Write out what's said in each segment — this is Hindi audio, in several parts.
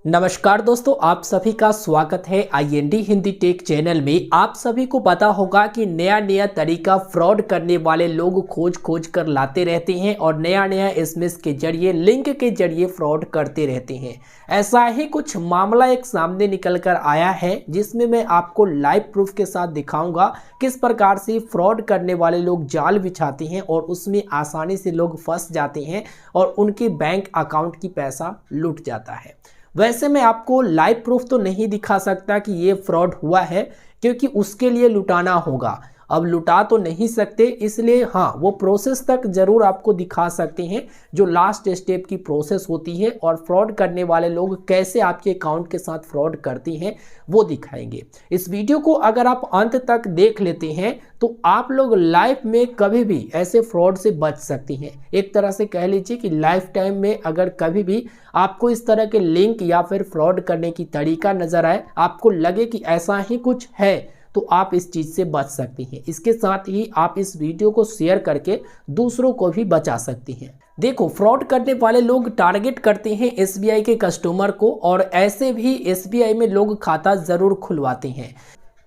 नमस्कार दोस्तों, आप सभी का स्वागत है आईएनडी हिंदी टेक चैनल में। आप सभी को पता होगा कि नया नया तरीका फ्रॉड करने वाले लोग खोज खोज कर लाते रहते हैं और नया नया एसएमएस के जरिए, लिंक के जरिए फ्रॉड करते रहते हैं। ऐसा ही कुछ मामला एक सामने निकल कर आया है, जिसमें मैं आपको लाइव प्रूफ के साथ दिखाऊंगा किस प्रकार से फ्रॉड करने वाले लोग जाल बिछाते हैं और उसमें आसानी से लोग फंस जाते हैं और उनके बैंक अकाउंट की पैसा लूट जाता है। वैसे मैं आपको लाइव प्रूफ तो नहीं दिखा सकता कि ये फ्रॉड हुआ है, क्योंकि उसके लिए लुटाना होगा। अब लुटा तो नहीं सकते, इसलिए हाँ, वो प्रोसेस तक जरूर आपको दिखा सकते हैं, जो लास्ट स्टेप की प्रोसेस होती है और फ्रॉड करने वाले लोग कैसे आपके अकाउंट के साथ फ्रॉड करते हैं वो दिखाएंगे। इस वीडियो को अगर आप अंत तक देख लेते हैं तो आप लोग लाइफ में कभी भी ऐसे फ्रॉड से बच सकते हैं। एक तरह से कह लीजिए कि लाइफ टाइम में अगर कभी भी आपको इस तरह के लिंक या फिर फ्रॉड करने की तरीका नजर आए, आपको लगे कि ऐसा ही कुछ है, तो आप इस चीज से बच सकती हैं। इसके साथ ही आप इस वीडियो को शेयर करके दूसरों को भी बचा सकती हैं। देखो, फ्रॉड करने वाले लोग टारगेट करते हैं एसबीआई के कस्टमर को, और ऐसे भी एसबीआई में लोग खाता जरूर खुलवाते हैं।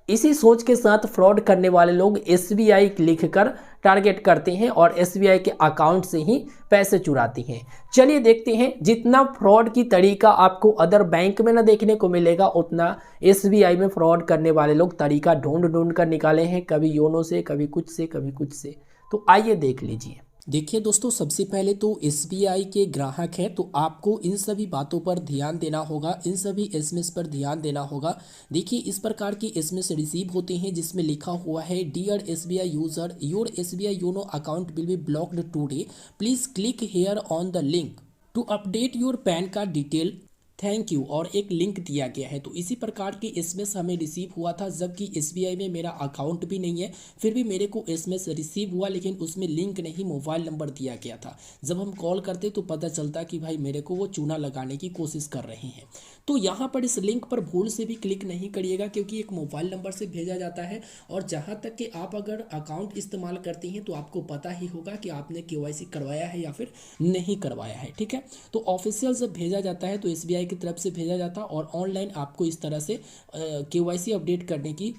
इसी सोच के साथ फ्रॉड करने वाले लोग एसबीआई लिखकर टारगेट करते हैं और एसबीआई के अकाउंट से ही पैसे चुराते हैं। चलिए देखते हैं, जितना फ्रॉड की तरीका आपको अदर बैंक में ना देखने को मिलेगा, उतना एसबीआई में फ्रॉड करने वाले लोग तरीका ढूंढ ढूंढ कर निकाले हैं, कभी योनो से, कभी कुछ से, कभी कुछ से। तो आइए देख लीजिए। देखिए दोस्तों, सबसे पहले तो एसबीआई के ग्राहक हैं, तो आपको इन सभी बातों पर ध्यान देना होगा, इन सभी एसएमएस पर ध्यान देना होगा। देखिए, इस प्रकार की एसएमएस रिसीव होते हैं जिसमें लिखा हुआ है, dear SBI user, your SBI YONO account will be blocked today, please click here on the link to update your PAN card detail, thank you, और एक लिंक दिया गया है। तो इसी प्रकार की एसएमएस हमें रिसीव हुआ था, जबकि एसबीआई में मेरा अकाउंट भी नहीं है, फिर भी मेरे को एसएमएस रिसीव हुआ, लेकिन उसमें लिंक नहीं, मोबाइल नंबर दिया गया था। जब हम कॉल करते तो पता चलता कि भाई मेरे को वो चूना लगाने की कोशिश कर रहे हैं। तो यहाँ पर इस लिंक पर भूल से भी क्लिक नहीं करिएगा, क्योंकि एक मोबाइल नंबर से भेजा जाता है। और जहाँ तक कि आप अगर अकाउंट इस्तेमाल करती हैं तो आपको पता ही होगा कि आपने केवाईसी करवाया है या फिर नहीं करवाया है। ठीक है, तो ऑफिशियल जब भेजा जाता है तो एसबीआई की तरफ से भेजा जाता, और ऑनलाइन आपको इस तरह से केवाईसी अपडेट करने की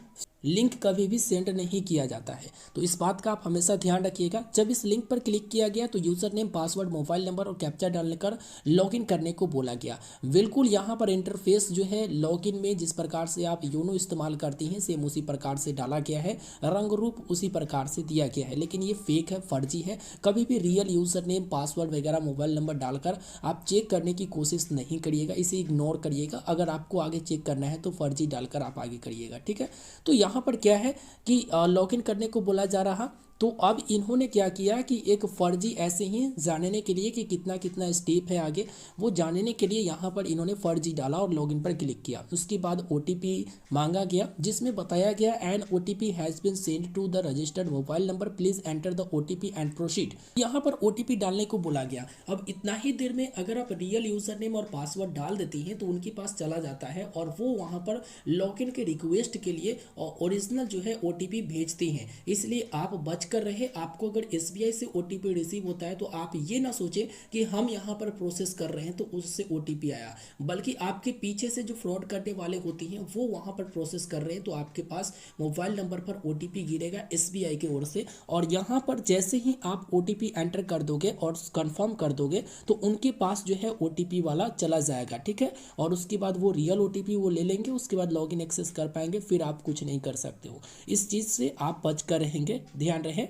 लिंक कभी भी सेंड नहीं किया जाता है। तो इस बात का आप हमेशा ध्यान रखिएगा। जब इस लिंक पर क्लिक किया गया तो user name, password, mobile number और कैप्चा डालने कर लॉगिन करने को बोला गया। बिल्कुल यहाँ पर इंटरफेस जो है लॉगिन में जिस प्रकार से आप योनो इस्तेमाल करती हैं, सेम उसी प्रकार से डाला गया है, रंग रूप उसी प्रकार से दिया गया है, लेकिन ये फेक है, फर्जी है। कभी भी रियल यूजर नेम, पासवर्ड वगैरह, मोबाइल नंबर डालकर आप चेक करने की कोशिश नहीं करिएगा, इसे इग्नोर करिएगा। अगर आपको आगे चेक करना है तो फर्जी डालकर आप आगे करिएगा। ठीक है, तो यहाँ पर क्या है कि लॉगिन करने को बोला जा रहा। तो अब इन्होंने क्या किया कि एक फर्जी, ऐसे ही जानने के लिए कि कितना कितना स्टेप है आगे, वो जानने के लिए यहाँ पर इन्होंने फर्जी डाला और लॉगिन पर क्लिक किया। उसके बाद ओटीपी मांगा गया, जिसमें बताया गया an OTP has been sent to the registered mobile number, please enter the OTP and proceed. यहाँ पर ओटीपी डालने को बोला गया। अब इतना ही देर में अगर आप रियल यूजर नेम और पासवर्ड डाल देती हैं तो उनके पास चला जाता है और वो वहाँ पर लॉगिन के रिक्वेस्ट के लिए ओरिजिनल जो है ओटीपी भेजती हैं। इसलिए आप बच कर रहे। आपको अगर एसबीआई से ओटीपी रिसीव होता है तो आप ये ना सोचें कि हम यहाँ पर प्रोसेस कर रहे हैं तो उससे ओटीपी आया, बल्कि आपके पीछे से जो फ्रॉड करने वाले होती हैं वो वहाँ पर प्रोसेस कर रहे हैं। तो आपके पास मोबाइल नंबर पर ओटीपी गिरेगा एसबीआई की ओर से, और यहाँ पर जैसे ही आप ओटीपी एंटर कर दोगे और कंफर्म कर दोगे तो उनके पास जो है ओटीपी वाला चला जाएगा। ठीक है, और उसके बाद वो रियल ओटीपी वो ले लेंगे, उसके बाद लॉगिन एक्सेस कर पाएंगे, फिर आप कुछ नहीं कर सकते हो। इस चीज़ से आप बच कर रहेंगे, ध्यान रहे।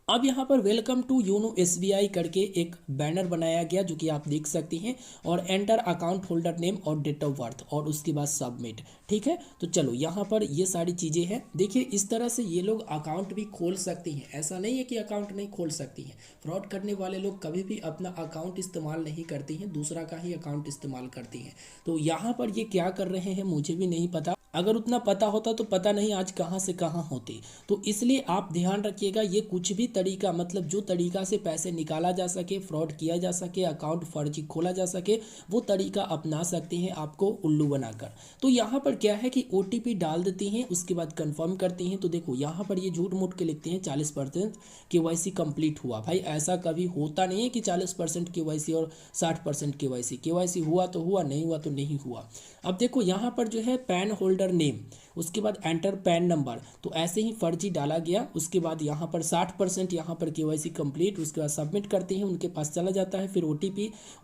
अब यहाँ पर वेलकम टू योनो एसबीआई करके एक बैनर बनाया गया, जो कि आप देख सकती हैं, और एंटर अकाउंट होल्डर नेम और डेट ऑफ बर्थ, और उसके बाद सबमिट। ठीक है, तो चलो यहाँ पर ये सारी चीज़ें हैं। देखिए, इस तरह से ये लोग अकाउंट भी खोल सकती हैं, ऐसा नहीं है कि अकाउंट नहीं खोल सकती हैं। फ्रॉड करने वाले लोग कभी भी अपना अकाउंट इस्तेमाल नहीं करती हैं, दूसरा का ही अकाउंट इस्तेमाल करती हैं। तो यहाँ पर ये क्या कर रहे हैं मुझे भी नहीं पता। अगर उतना पता होता तो पता नहीं आज कहाँ से कहाँ होते। तो इसलिए आप ध्यान रखिएगा, ये कुछ भी तरीका मतलब जो तरीका से पैसे निकाला जा सके, फ्रॉड किया जा सके, अकाउंट फर्जी खोला जा सके, वो तरीका अपना सकते हैं आपको उल्लू बनाकर। तो यहाँ पर क्या है कि OTP डाल देती हैं, उसके बाद कंफर्म करती हैं। तो देखो यहाँ पर ये झूठ मूठ के लिखते हैं 40% KYC कंप्लीट हुआ। भाई ऐसा कभी होता नहीं है कि 40% KYC और 60% KYC हुआ तो हुआ, नहीं हुआ तो नहीं हुआ। अब देखो यहाँ पर जो है पैन होल्डर नेम, उसके बाद एंटर पैन नंबर, तो ऐसे ही फर्जी डाला गया। उसके बाद यहाँ पर 60% यहाँ पर KYC कंप्लीट, उसके बाद सबमिट करते हैं, उनके पास चला जाता है। फिर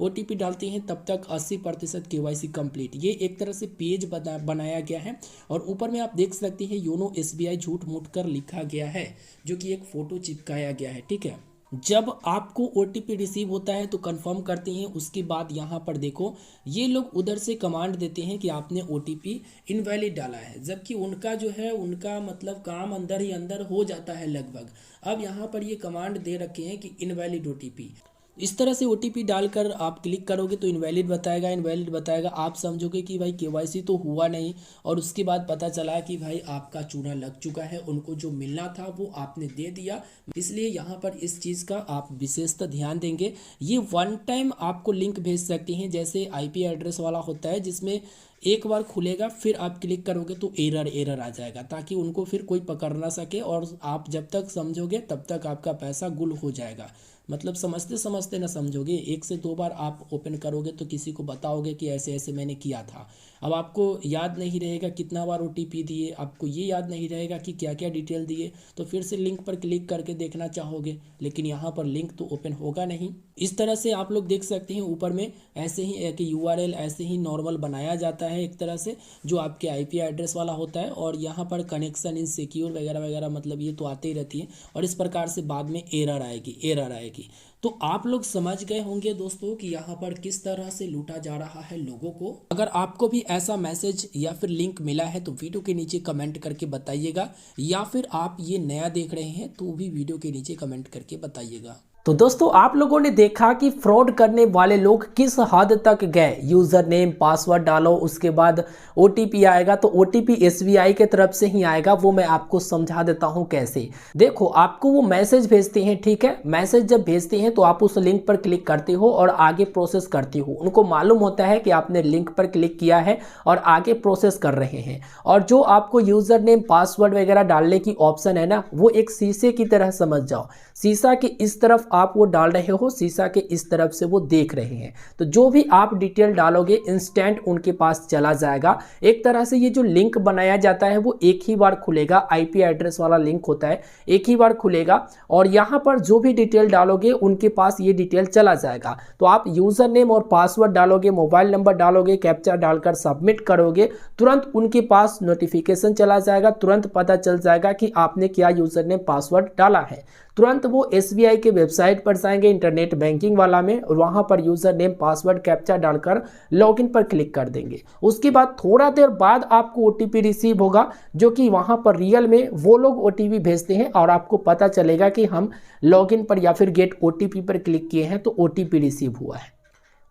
OTP डालते हैं, तब तक 80% KYC कंप्लीट। ये एक तरह से पेज बनाया गया है और ऊपर में आप देख सकते हैं योनो SBI झूठ मूठ कर लिखा गया है, जो कि एक फ़ोटो चिपकाया गया है। ठीक है, जब आपको OTP रिसीव होता है तो कंफर्म करते हैं। उसके बाद यहाँ पर देखो ये लोग उधर से कमांड देते हैं कि आपने OTP इनवैलिड डाला है, जबकि उनका जो है उनका मतलब काम अंदर ही अंदर हो जाता है लगभग। अब यहाँ पर ये कमांड दे रखे हैं कि इनवैलिड OTP, इस तरह से OTP डालकर आप क्लिक करोगे तो इनवैलिड बताएगा। आप समझोगे कि भाई KYC तो हुआ नहीं, और उसके बाद पता चला कि भाई आपका चूना लग चुका है, उनको जो मिलना था वो आपने दे दिया। इसलिए यहाँ पर इस चीज़ का आप विशेषतः ध्यान देंगे। ये वन टाइम आपको लिंक भेज सकते हैं, जैसे IP एड्रेस वाला होता है, जिसमें एक बार खुलेगा फिर आप क्लिक करोगे तो एरर आ जाएगा, ताकि उनको फिर कोई पकड़ ना सके, और आप जब तक समझोगे तब तक आपका पैसा गुल हो जाएगा। मतलब समझते समझते ना समझोगे, 1 से 2 बार आप ओपन करोगे तो किसी को बताओगे कि ऐसे ऐसे मैंने किया था। अब आपको याद नहीं रहेगा कितना बार OTP दिए, आपको ये याद नहीं रहेगा कि क्या क्या डिटेल दिए, तो फिर से लिंक पर क्लिक करके देखना चाहोगे, लेकिन यहाँ पर लिंक तो ओपन होगा नहीं। इस तरह से आप लोग देख सकते हैं ऊपर में ऐसे ही एक URL ऐसे ही नॉर्मल बनाया जाता है एक तरह से, जो आपके IP एड्रेस वाला होता है, और यहाँ पर कनेक्शन इनसिक्योर वगैरह वगैरह, मतलब ये तो आते ही रहती है, और इस प्रकार से बाद में एरर आएगी। तो आप लोग समझ गए होंगे दोस्तों कि यहाँ पर किस तरह से लूटा जा रहा है लोगों को। अगर आपको भी ऐसा मैसेज या फिर लिंक मिला है तो वीडियो के नीचे कमेंट करके बताइएगा, या फिर आप ये नया देख रहे हैं तो भी वीडियो के नीचे कमेंट करके बताइएगा। तो दोस्तों आप लोगों ने देखा कि फ्रॉड करने वाले लोग किस हद तक गए। यूज़र नेम पासवर्ड डालो, उसके बाद OTP आएगा, तो OTP SBI के तरफ से ही आएगा। वो मैं आपको समझा देता हूं कैसे। देखो आपको वो मैसेज भेजते हैं, ठीक है, मैसेज जब भेजते हैं तो आप उस लिंक पर क्लिक करते हो और आगे प्रोसेस करते हो। उनको मालूम होता है कि आपने लिंक पर क्लिक किया है और आगे प्रोसेस कर रहे हैं, और जो आपको यूज़र नेम पासवर्ड वगैरह डालने की ऑप्शन है ना, वो एक शीशे की तरह समझ जाओ। शीशा के इस तरफ आप वो डाल रहे हो, शीशा के इस तरफ से वो देख रहे हैं, तो जो भी आप डिटेल डालोगे इंस्टेंट उनके पास चला जाएगा। एक तरह से ये जो लिंक बनाया जाता है वो एक ही बार खुलेगा, IP एड्रेस वाला लिंक होता है, एक ही बार खुलेगा, और यहाँ पर जो भी डिटेल डालोगे उनके पास ये डिटेल चला जाएगा। तो आप यूज़र नेम और पासवर्ड डालोगे, मोबाइल नंबर डालोगे, कैप्चा डालकर सबमिट करोगे, तुरंत उनके पास नोटिफिकेशन चला जाएगा, तुरंत पता चल जाएगा कि आपने क्या यूज़र नेम पासवर्ड डाला है। तुरंत वो SBI के वेबसाइट पर जाएंगे, इंटरनेट बैंकिंग वाला में, और वहाँ पर यूज़र नेम पासवर्ड कैप्चा डालकर लॉगिन पर क्लिक कर देंगे। उसके बाद थोड़ा देर बाद आपको OTP रिसीव होगा, जो कि वहाँ पर रियल में वो लोग OTP भेजते हैं, और आपको पता चलेगा कि हम लॉगिन पर या फिर गेट OTP पर क्लिक किए हैं तो OTP रिसीव हुआ है।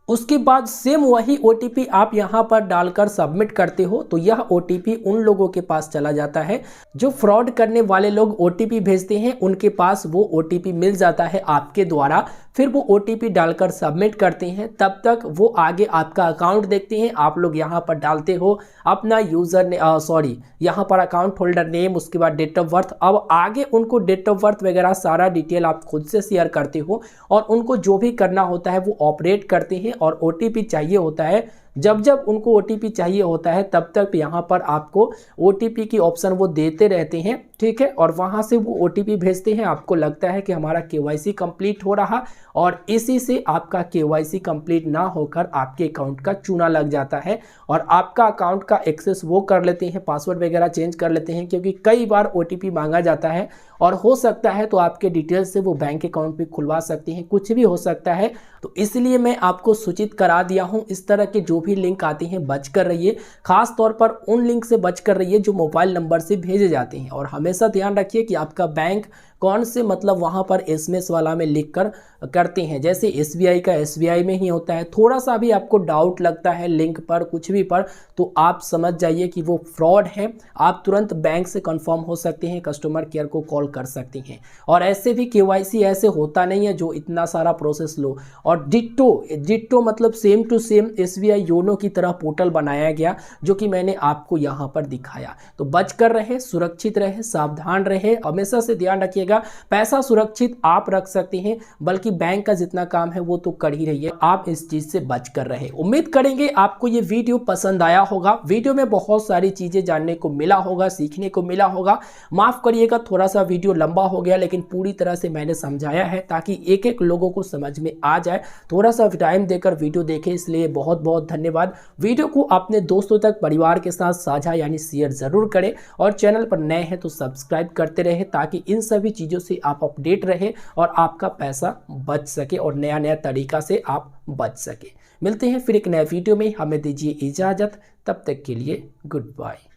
उसके बाद सेम वही OTP आप यहाँ पर डालकर सबमिट करते हो, तो यह OTP उन लोगों के पास चला जाता है जो फ्रॉड करने वाले लोग OTP भेजते हैं, उनके पास वो OTP मिल जाता है आपके द्वारा। फिर वो OTP डालकर सबमिट करते हैं, तब तक वो आगे आपका अकाउंट देखते हैं। आप लोग यहाँ पर डालते हो अपना यहाँ पर अकाउंट होल्डर नेम, उसके बाद डेट ऑफ बर्थ। अब आगे उनको डेट ऑफ बर्थ वगैरह सारा डिटेल आप खुद से शेयर करते हो, और उनको जो भी करना होता है वो ऑपरेट करते हैं, और OTP चाहिए होता है। जब जब उनको OTP चाहिए होता है तब तक यहाँ पर आपको OTP की ऑप्शन वो देते रहते हैं, ठीक है, और वहाँ से वो OTP भेजते हैं। आपको लगता है कि हमारा KYC कंप्लीट हो रहा, और इसी से आपका KYC कंप्लीट ना होकर आपके अकाउंट का चूना लग जाता है, और आपका अकाउंट का एक्सेस वो कर लेते हैं, पासवर्ड वगैरह चेंज कर लेते हैं, क्योंकि कई बार OTP मांगा जाता है, और हो सकता है तो आपके डिटेल्स से वो बैंक अकाउंट भी खुलवा सकते हैं, कुछ भी हो सकता है। तो इसलिए मैं आपको सूचित करा दिया हूँ, इस तरह के जो भी लिंक आते हैं बच कर रहिए, खास तौर पर उन लिंक से बच कर रहिए जो मोबाइल नंबर से भेजे जाते हैं। और हमेशा ध्यान रखिए कि आपका बैंक कौन से मतलब वहाँ पर एसएमएस वाला में लिख कर करते हैं। जैसे एसबीआई का एसबीआई में ही होता है। थोड़ा सा भी आपको डाउट लगता है लिंक पर कुछ भी पर, तो आप समझ जाइए कि वो फ्रॉड है। आप तुरंत बैंक से कंफर्म हो सकते हैं, कस्टमर केयर को कॉल कर सकते हैं। और ऐसे भी केवाईसी ऐसे होता नहीं है जो इतना सारा प्रोसेस लो। और डिट्टो मतलब same to same SBI YONO की तरह पोर्टल बनाया गया, जो कि मैंने आपको यहाँ पर दिखाया। तो बच कर रहे, सुरक्षित रहे, सावधान रहे। हमेशा से ध्यान रखिएगा, पैसा सुरक्षित आप रख सकते हैं, बल्कि बैंक का जितना काम है वो तो कर ही रही है। आप इस चीज से बच कर रहे। उम्मीद करेंगे आपको ये वीडियो पसंद आया होगा। वीडियो में बहुत सारी चीजें जानने को मिला होगा, सीखने को मिला होगा। माफ करिएगा थोड़ा सा वीडियो लंबा हो गया, लेकिन पूरी तरह से मैंने समझाया है ताकि एक एक लोगों को समझ में आ जाए। थोड़ा सा टाइम देकर वीडियो देखें, इसलिए बहुत बहुत धन्यवाद। वीडियो को अपने दोस्तों तक, परिवार के साथ साझा यानी शेयर जरूर करें, और चैनल पर नए हैं तो सब्सक्राइब करते रहे, ताकि इन सभी चीज़ों से आप अपडेट रहे और आपका पैसा बच सके और नया नया तरीका से आप बच सके। मिलते हैं फिर एक नए वीडियो में, हमें दीजिए इजाज़त, तब तक के लिए गुड बाय।